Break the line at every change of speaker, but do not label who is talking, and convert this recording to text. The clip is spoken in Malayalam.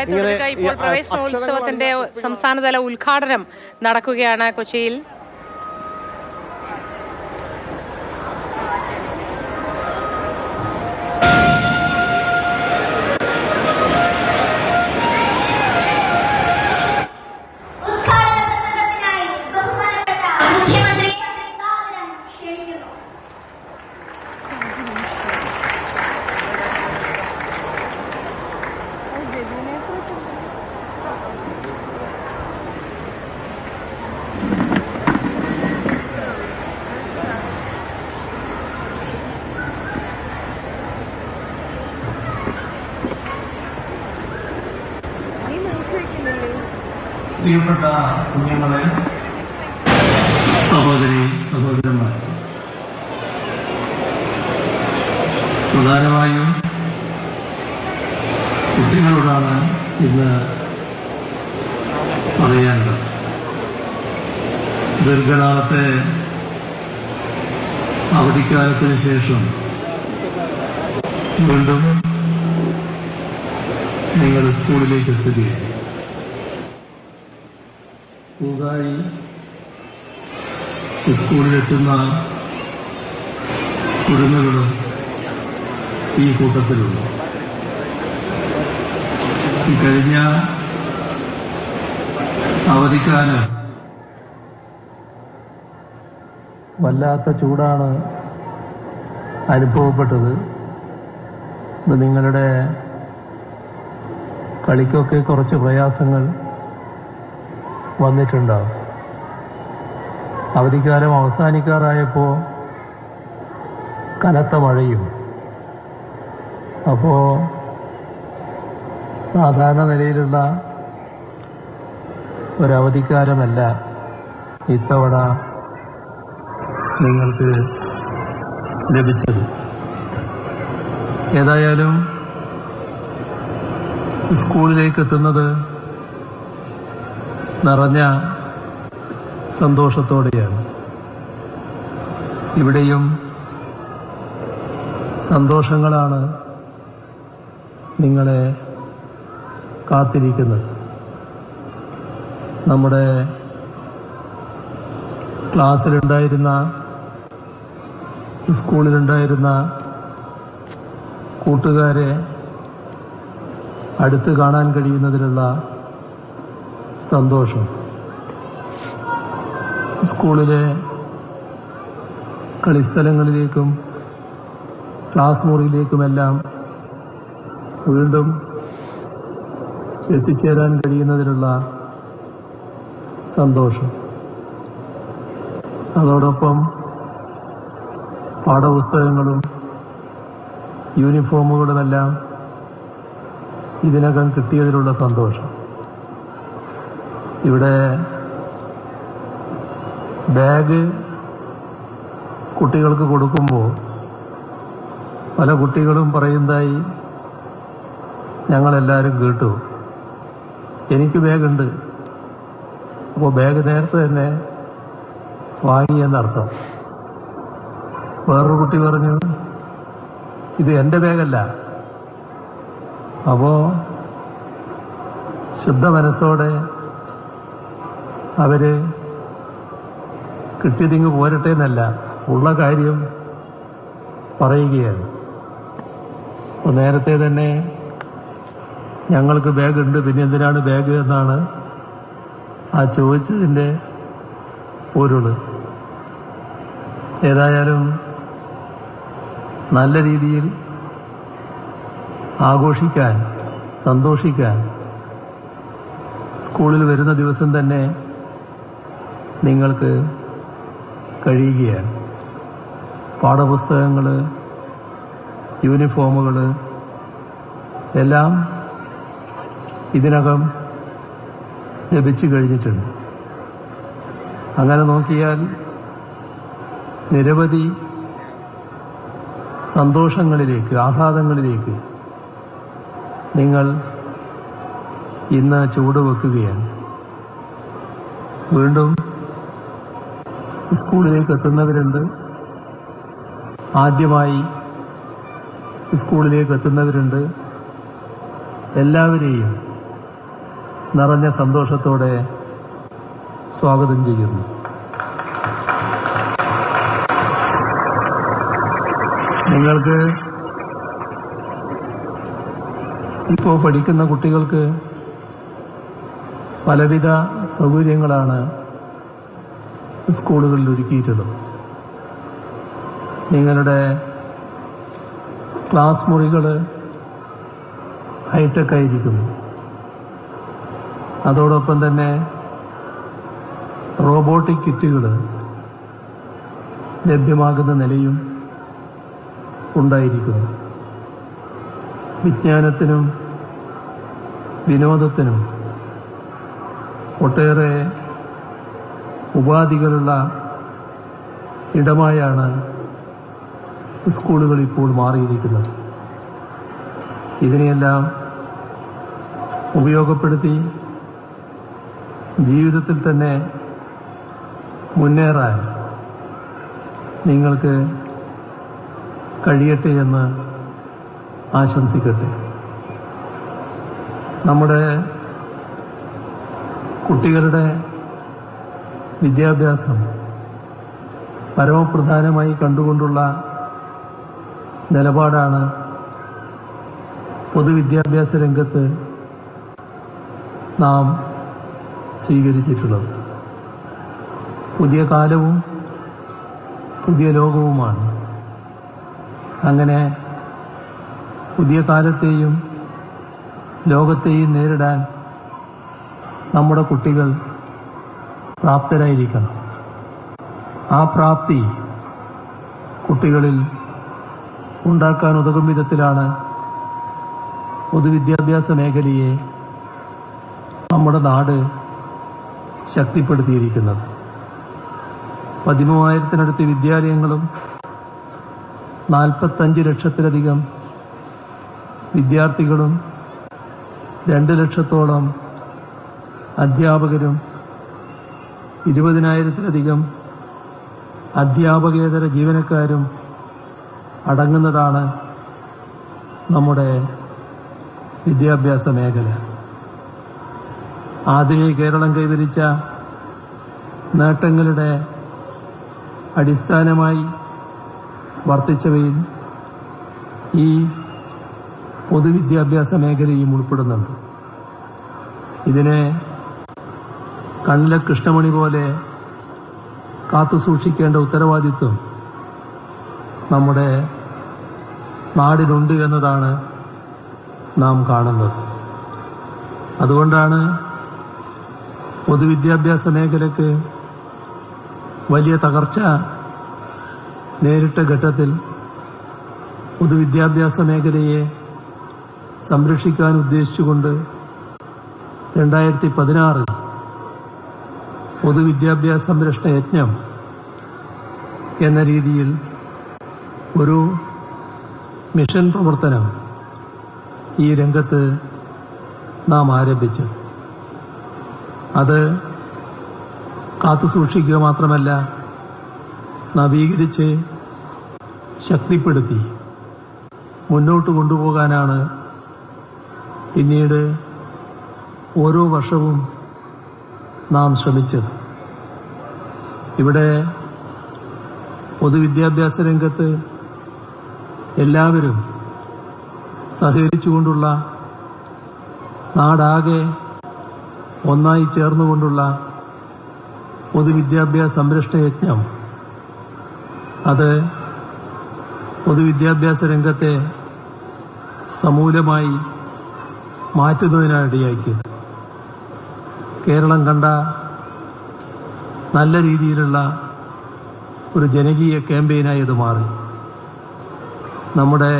ഇപ്പോൾ പ്രവേശനോത്സവത്തിന്റെ സംസ്ഥാനതല ഉദ്ഘാടനം നടക്കുകയാണ് കൊച്ചിയിൽ.
പ്രിയപ്പെട്ട കുഞ്ഞുങ്ങളെ, സഹോദരി സഹോദരന്മാർ, പ്രധാനമായും കുട്ടികളോടാണ് ഇന്ന് പറയാനുള്ളത്. ദീർഘനാളത്തെ അവധിക്കാലത്തിന് ശേഷം വീണ്ടും നിങ്ങൾ സ്കൂളിലേക്ക് എത്തുകയാണ്. പുതുതായി സ്കൂളിലെത്തുന്ന കുടുംബങ്ങളും ഈ കൂട്ടത്തിലുണ്ട്. ഈ കഴിഞ്ഞ അവധിക്കാലം വല്ലാത്ത ചൂടാണ് അനുഭവപ്പെട്ടത്. നിങ്ങളുടെ കളിക്കൊക്കെ കുറച്ച് പ്രയാസങ്ങൾ വന്നിട്ടുണ്ടാവും. അവധിക്കാലം അവസാനിക്കാറായപ്പോൾ കനത്ത മഴയും, അപ്പോൾ സാധാരണ നിലയിലുള്ള ഒരവധിക്കാലമല്ല ഇത്തവണ നിങ്ങൾക്ക് ലഭിച്ചത്. ഏതായാലും സ്കൂളിലേക്ക് എത്തുന്നത് നിറഞ്ഞ സന്തോഷത്തോടെയാണ്. ഇവിടെയും സന്തോഷങ്ങളാണ് നിങ്ങളെ കാത്തിരിക്കുന്നത്. നമ്മുടെ ക്ലാസ്സിലുണ്ടായിരുന്ന, സ്കൂളിലുണ്ടായിരുന്ന കൂട്ടുകാരെ അടുത്ത് കാണാൻ കഴിയുന്നതിലുള്ള സന്തോഷം, സ്കൂളിലെ കളിസ്ഥലങ്ങളിലേക്കും ക്ലാസ് മുറിയിലേക്കുമെല്ലാം വീണ്ടും എത്തിച്ചേരാൻ കഴിയുന്നതിലുള്ള സന്തോഷം, അതോടൊപ്പം പാഠപുസ്തകങ്ങളും യൂണിഫോമുകളുമെല്ലാം ഇതിനകം കിട്ടിയതിലുള്ള സന്തോഷം. ഇവിടെ ബാഗ് കുട്ടികൾക്ക് കൊടുക്കുമ്പോൾ പല കുട്ടികളും പറയുന്നതായി ഞങ്ങളെല്ലാവരും കേട്ടു, എനിക്ക് ബാഗുണ്ട്, അപ്പോൾ ബാഗ് നേരത്തെ തന്നെ വാങ്ങിയെന്നർത്ഥം. വേറൊരു കുട്ടി പറഞ്ഞു, ഇത് എൻ്റെ ബാഗല്ല. അപ്പോൾ ശുദ്ധ മനസ്സോടെ അവര് കിട്ടിയതിങ്ങ് പോരട്ടെ എന്നല്ല, ഉള്ള കാര്യം പറയുകയാണ്. അപ്പോൾ നേരത്തെ തന്നെ ഞങ്ങൾക്ക് ബാഗുണ്ട്, പിന്നെ എന്തിനാണ് ബാഗ് എന്നാണ് ആ ചോദിച്ചതിൻ്റെ പൊരുള്. ഏതായാലും നല്ല രീതിയിൽ ആഘോഷിക്കാൻ, സന്തോഷിക്കാൻ സ്കൂളിൽ വരുന്ന ദിവസം തന്നെ നിങ്ങൾക്ക് കഴിയുകയാണ്. പാഠപുസ്തകങ്ങൾ, യൂണിഫോമുകൾ എല്ലാം ഇതിനകം ലഭിച്ചു കഴിഞ്ഞിട്ടുണ്ട്. അങ്ങനെ നോക്കിയാൽ നിരവധി സന്തോഷങ്ങളിലേക്ക്, ആഹ്ലാദങ്ങളിലേക്ക് നിങ്ങൾ ഇന്ന് ചുവടുവെക്കുകയാണ്. വീണ്ടും സ്കൂളിലേക്ക് എത്തുന്നവരുണ്ട്, ആദ്യമായി സ്കൂളിലേക്ക് എത്തുന്നവരുണ്ട്. എല്ലാവരെയും നിറഞ്ഞ സന്തോഷത്തോടെ സ്വാഗതം ചെയ്യുന്നു. നിങ്ങൾക്ക് ഇപ്പോൾ പഠിക്കുന്ന കുട്ടികൾക്ക് പലവിധ സൗകര്യങ്ങളാണ് സ്കൂളുകളിൽ ഒരുക്കിയിട്ടുള്ളത്. നിങ്ങളുടെ ക്ലാസ് മുറികൾ ഹൈടെക് ആയിരിക്കുന്നു. അതോടൊപ്പം തന്നെ റോബോട്ടിക് കിറ്റുകൾ ലഭ്യമാകുന്ന നിലയും ഉണ്ടായിരിക്കുന്നു. വിജ്ഞാനത്തിനും വിനോദത്തിനും ഒട്ടേറെ ഉപാധികളുള്ള ഇടമായാണ് സ്കൂളുകൾ ഇപ്പോൾ മാറിയിരിക്കുന്നത്. ഇതിനെയെല്ലാം ഉപയോഗപ്പെടുത്തി ജീവിതത്തിൽ തന്നെ മുന്നേറാൻ നിങ്ങൾക്ക് കഴിയട്ടെ എന്ന് ആശംസിക്കട്ടെ. നമ്മുടെ കുട്ടികളുടെ വിദ്യാഭ്യാസം പരമപ്രധാനമായി കണ്ടുകൊണ്ടുള്ള നിലപാടാണ് പൊതുവിദ്യാഭ്യാസ രംഗത്ത് നാം സ്വീകരിച്ചിട്ടുള്ളത്. പുതിയ കാലവും പുതിയ ലോകവുമാണ്. അങ്ങനെ പുതിയ കാലത്തെയും ലോകത്തെയും നേരിടാൻ നമ്മുടെ കുട്ടികൾ പ്രാപ്തരായിരിക്കണം. ആ പ്രാപ്തി കുട്ടികളിൽ ഉണ്ടാക്കാൻ ഉതകും വിധത്തിലാണ് പൊതുവിദ്യാഭ്യാസ മേഖലയെ നമ്മുടെ നാട് ശക്തിപ്പെടുത്തിയിരിക്കുന്നത്. 13,000-നടുത്ത് വിദ്യാലയങ്ങളും 45 ലക്ഷത്തിലധികം വിദ്യാർത്ഥികളും 2 ലക്ഷത്തോളം അധ്യാപകരും 20,000-ലധികം അധ്യാപകേതര ജീവനക്കാരും അടങ്ങുന്നതാണ് നമ്മുടെ വിദ്യാഭ്യാസ മേഖല. ആധുനിക കേരളം കൈവരിച്ച നേട്ടങ്ങളുടെ അടിസ്ഥാനമായി വർത്തിച്ചവയിൽ ഈ പൊതുവിദ്യാഭ്യാസ മേഖലയും ഉൾപ്പെടുന്നുണ്ട്. ഇതിനെ കണ്ണിലെ കൃഷ്ണമണി പോലെ കാത്തുസൂക്ഷിക്കേണ്ട ഉത്തരവാദിത്വം നമ്മുടെ നാടിനുണ്ട് എന്നതാണ് നാം കാണുന്നത്. അതുകൊണ്ടാണ് പൊതുവിദ്യാഭ്യാസ മേഖലയ്ക്ക് വലിയ തകർച്ച നേരിട്ട ഘട്ടത്തിൽ പൊതുവിദ്യാഭ്യാസ മേഖലയെ സംരക്ഷിക്കാൻ ഉദ്ദേശിച്ചുകൊണ്ട് 2016 പൊതുവിദ്യാഭ്യാസ സംരക്ഷണ യജ്ഞം എന്ന രീതിയിൽ ഒരു മിഷൻ പ്രവർത്തനം ഈ രംഗത്ത് നാം ആരംഭിച്ചു. അത് കാത്തുസൂക്ഷിക്കുക മാത്രമല്ല, നവീകരിച്ച് ശക്തിപ്പെടുത്തി മുന്നോട്ട് കൊണ്ടുപോകാനാണ് പിന്നീട് ഓരോ വർഷവും നാം ശ്രമിച്ചത്. ഇവിടെ പൊതുവിദ്യാഭ്യാസ രംഗത്ത് എല്ലാവരും സഹകരിച്ചുകൊണ്ടുള്ള, നാടാകെ ഒന്നായി ചേർന്നുകൊണ്ടുള്ള പൊതുവിദ്യാഭ്യാസ സംരക്ഷണ യജ്ഞം അത് പൊതുവിദ്യാഭ്യാസ രംഗത്തെ സമൂലമായി മാറ്റുന്നതിനിടയാക്കിയത്. കേരളം കണ്ട നല്ല രീതിയിലുള്ള ഒരു ജനകീയ ക്യാമ്പയിനായി ഇത് മാറി. നമ്മുടെ